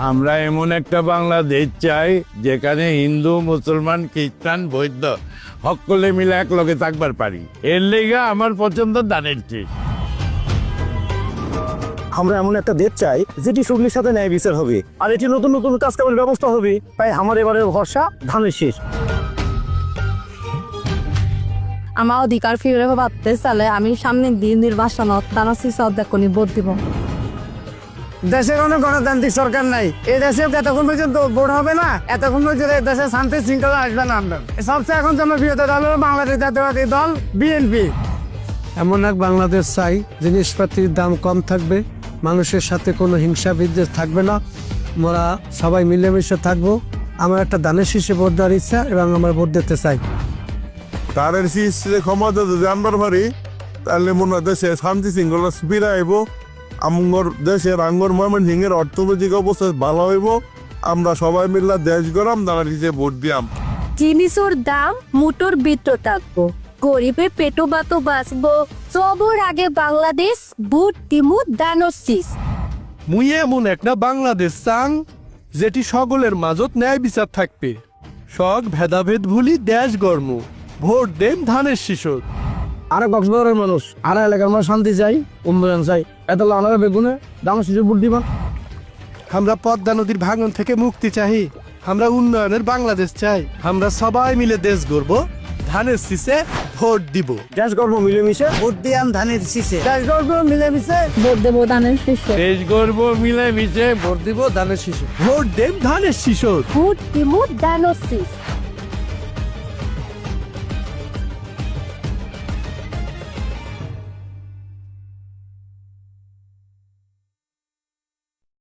আমরা এমন একটা বাংলাদেশ চাই যেখানে হিন্দু মুসলমান খ্রিস্টান বৌদ্ধ সকলে মিলে এক লগে থাকবার পারি। এর লেগে আমার পছন্দ ধানের শীষ। আমরা এমন একটা দেশ চাই যেটি সুগ্নির সাথে ন্যায় বিচার হবে, আর এটি নতুন নতুন কাজ কামের ব্যবস্থা হবে। তাই আমার এবারের ভরসা ধানের শীষ। আমার অধিকার ফিরে ভাবতে চালে আমি সামনের দিন নির্বাচনত তারা সিসাউদ্দাকনি ভোট দিব। দেশে কোনো গণতান্ত্রিক সরকার নাই। এই দেশে যতক্ষণ পর্যন্ত ভোট হবে না, এতক্ষণ পর্যন্ত দেশে শান্তি শৃঙ্খলা আসবে না। আমরা সবচেয়ে এখন জনপ্রিয় দল হলো বাংলাদেশ জাতীয়তাবাদী দল বিএনপি। এমন এক বাংলাদেশ চাই জিনিসপাতির দাম কম থাকবে, মানুষের সাথে কোনো হিংসা বিদ্বেষ থাকবে না, আমরা সবাই মিলেমিশে থাকবো। আমার একটা ধানের শীষে ভোট দেওয়ার ইচ্ছা এবং আমার ভোট দিতে চাই। তারের শীষ ক্ষমতা যদি আনবার পারি তাহলে মনে হয় দেশে শান্তি শৃঙ্খলা ফিরে আইব। আমগর দেশের আঙ্গর ময়মনসিংহের অর্থনৈতিক অবস্থা ভালো হইব। আমরা সবাই মিলে দেশ গরম দাঁড়ার হিসেবে ভোট দিয়াম। জিনিসের দাম মুটোর ভিতর থাকবো, গরিবে পেটো বাতো বাঁচবো। সবর আগে বাংলাদেশ ভোট দিমু ধানের শীষ। মুই এমন একটা বাংলাদেশ চাং যেটি সকলের মাজত ন্যায় বিচার থাকবে, সব ভেদাভেদ ভুলি দেশ গর্ম ভোট দেম ধানের শীষত। আর কক্সবাজারের মানুষ আর এলাকার মানুষ শান্তি চাই, উন্নয়ন চাই। এত আনারা বেগুনে ধানের শীষে ভোট দিবা। আমরা পদ্মা নদীর ভাঙন থেকে মুক্তি চাই, আমরা উন্নয়নের বাংলাদেশ চাই। আমরা সবাই মিলে দেশ গড়ব, ধানের শীষে ভোট দিব। দেশ গর্ব মিলেমিশে ভোট দিয়াম ধানের শীষে। দেশ গর্ব মিলেমিশে ভোট দেবো ধানের শীষে। দেশ গর্ব মিলে মিশে ভোট দিব ধানের শীষে। ভোট দেম ধানের শীষত। ভোট দিমু ধানের শীষ।